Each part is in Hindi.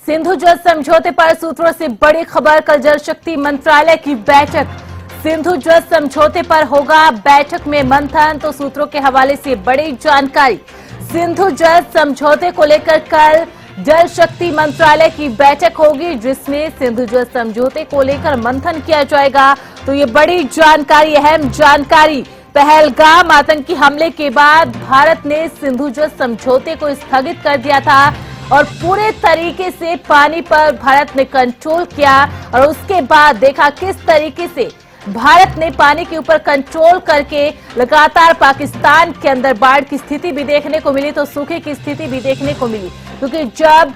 सिंधु जल समझौते पर सूत्रों से बड़ी खबर। कल जल शक्ति मंत्रालय की बैठक। सिंधु जल समझौते पर होगा बैठक में मंथन, तो सूत्रों के हवाले से बड़ी जानकारी। सिंधु जल समझौते को लेकर कल जल शक्ति मंत्रालय की बैठक होगी, जिसमें सिंधु जल समझौते को लेकर मंथन किया जाएगा। तो ये बड़ी जानकारी, अहम जानकारी। पहलगाम आतंकी हमले के बाद भारत ने सिंधु जल समझौते को स्थगित कर दिया था और पूरे तरीके से पानी पर भारत ने कंट्रोल किया, और उसके बाद देखा किस तरीके से भारत ने पानी के ऊपर कंट्रोल करके लगातार पाकिस्तान के अंदर बाढ़ की स्थिति भी देखने को मिली, तो सूखे की स्थिति भी देखने को मिली। क्योंकि जब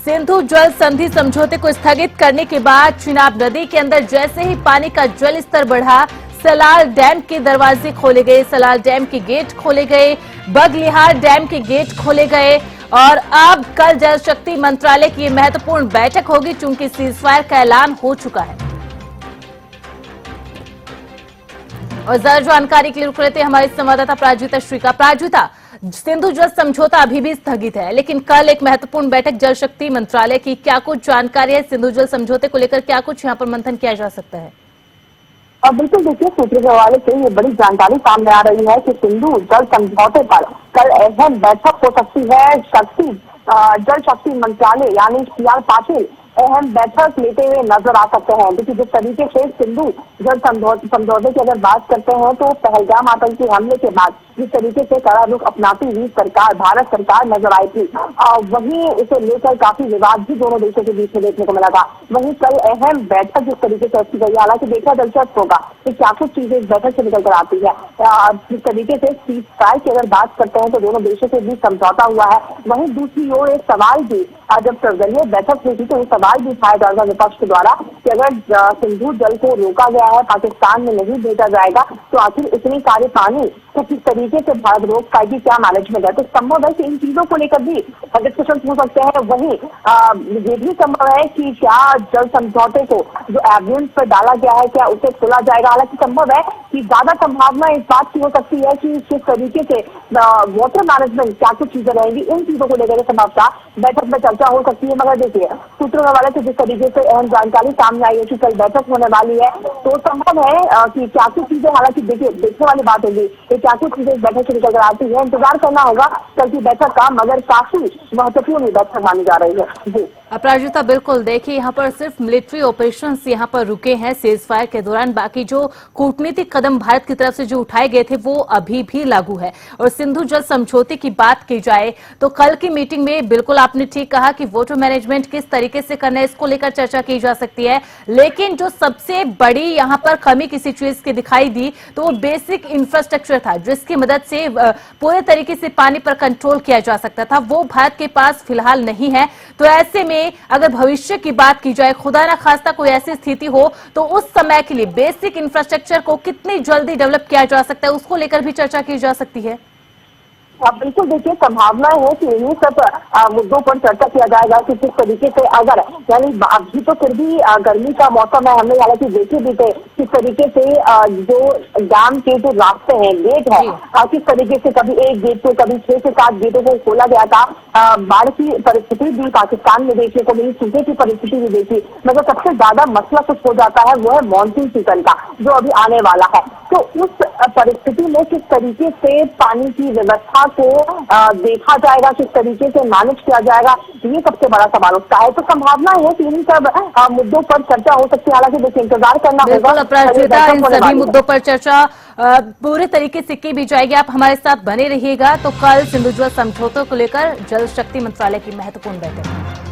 सिंधु जल संधि समझौते को स्थगित करने के बाद चिनाब नदी के अंदर जैसे ही पानी का जल स्तर बढ़ा, सलाल डैम के दरवाजे खोले गए, सलाल डैम के गेट खोले गए, बगलिहार डैम के गेट खोले गए। और अब कल जल शक्ति मंत्रालय की महत्वपूर्ण बैठक होगी, चूंकि सीजफायर का ऐलान हो चुका है। और ज्यादा जानकारी के लिए रुक लेते हैं हमारे संवाददाता प्राजुता श्रीका। प्राजुता, सिंधु जल समझौता अभी भी स्थगित है, लेकिन कल एक महत्वपूर्ण बैठक जल शक्ति मंत्रालय की, क्या कुछ जानकारी है सिंधु जल समझौते को लेकर? क्या कुछ यहाँ पर मंथन किया जा सकता है? अब बिल्कुल देखिए, सूत्रों के हवाले से ये बड़ी जानकारी सामने आ रही है कि सिंधु जल समझौते पर कल अहम बैठक हो सकती है। जल शक्ति मंत्रालय यानी CR पाटिल अहम बैठक लेते हुए नजर आ सकते हैं। क्योंकि जिस तरीके से सिंधु जल समझौते की अगर बात करते हैं, तो पहलगाम आतंकी हमले के बाद जिस तरीके से कड़ा रुख अपनाती हुई सरकार, भारत सरकार नजर आई थी, वहीं इसे लेकर काफी विवाद भी दोनों देशों के बीच में देखने को मिला था। वहीं कल अहम बैठक जिस तरीके से रखी गई, हालांकि देखना दिलचस्प होगा कि क्या कुछ चीजें इस बैठक से निकल कर आती है। जिस तरीके से सीजफायर की अगर बात करते हैं, तो दोनों देशों के बीच समझौता हुआ है। वहीं दूसरी ओर एक सवाल भी जब सर्वदलीय बैठक हुई थी, तो सवाल भी उठाया जा रहा विपक्ष के द्वारा कि अगर सिंधु जल को रोका गया है, पाकिस्तान में नहीं भेजा जाएगा, तो आखिर इतनी सारे पानी तो किस तरीके से भारत रोक पाएगी, क्या मैनेजमेंट है? तो संभव है कि इन चीजों को लेकर भी डिस्कशन हो सकते हैं। वहीं ये भी संभव है कि क्या जल समझौते को जो एविडेंस पर डाला गया है, क्या उसे खोला जाएगा? हालांकि संभव है कि ज्यादा संभावना इस बात की हो सकती है कि किस तरीके से वाटर मैनेजमेंट, क्या कुछ चीजें रहेंगी, इन चीजों को लेकर संभवतः बैठक में चर्चा हो सकती है। मगर देखिए, सूत्रों वाले से जिस तरीके से अहम जानकारी सामने आई है कि कल बैठक होने वाली है, तो संभव है कि क्या कुछ चीजें, हालांकि देखिए देखने वाली बात होगी क्या कुछ चीजें बैठक से निकल कर आती है। इंतजार करना होगा कल की बैठक का, मगर काफी महत्वपूर्ण बैठक मानी जा रही है। जी अपराजिता, बिल्कुल देखिए, यहाँ पर सिर्फ मिलिट्री ऑपरेशंस यहाँ पर रुके हैं सीजफायर के दौरान, बाकी जो कूटनीतिक कदम भारत की तरफ से जो उठाए गए थे वो अभी भी लागू है। और सिंधु जल समझौते की बात की जाए तो कल की मीटिंग में बिल्कुल आपने ठीक कहा कि वाटर मैनेजमेंट किस तरीके से करना है, इसको लेकर चर्चा की जा सकती है। लेकिन जो सबसे बड़ी यहाँ पर कमी किसी चीज की दिखाई दी, तो वो बेसिक इंफ्रास्ट्रक्चर था, जिसकी मदद से पूरे तरीके से पानी पर कंट्रोल किया जा सकता था। वो भारत के पास फिलहाल नहीं है। तो ऐसे में अगर भविष्य की बात की जाए, खुदा ना खास्ता कोई ऐसी स्थिति हो, तो उस समय के लिए बेसिक इंफ्रास्ट्रक्चर को कितनी जल्दी डेवलप किया जा सकता है, उसको लेकर भी चर्चा की जा सकती है। अब बिल्कुल देखिए, संभावना है कि इन्हीं सब मुद्दों पर चर्चा किया जाएगा कि किस तरीके से, अगर यानी अभी तो फिर भी गर्मी का मौसम है, हमने हालांकि देखे भी थे किस तरीके से जो डैम के जो रास्ते हैं, गेट है, किस तरीके से कभी एक गेट को, कभी 6 से 7 गेटों को खोला गया था। बाढ़ की परिस्थिति भी पाकिस्तान में देखने को मिली, सूखे की परिस्थिति भी देखी, मगर सबसे ज्यादा मसला कुछ हो जाता है वो है मानसून सीजन का, जो अभी आने वाला है। तो उस परिस्थिति में किस तरीके से पानी की व्यवस्था को देखा जाएगा, किस तरीके से मैनेज किया जाएगा, ये सबसे बड़ा सवाल उठता है। तो संभावना है कि इन सब मुद्दों पर चर्चा हो सकती है। हालांकि देखिए, इंतजार करना होगा। इन सभी मुद्दों पर चर्चा पूरे तरीके से की भी जाएगी। आप हमारे साथ बने रहिएगा। तो कल सिंधु जल समझौतों को लेकर जल शक्ति मंत्रालय की महत्वपूर्ण बैठक।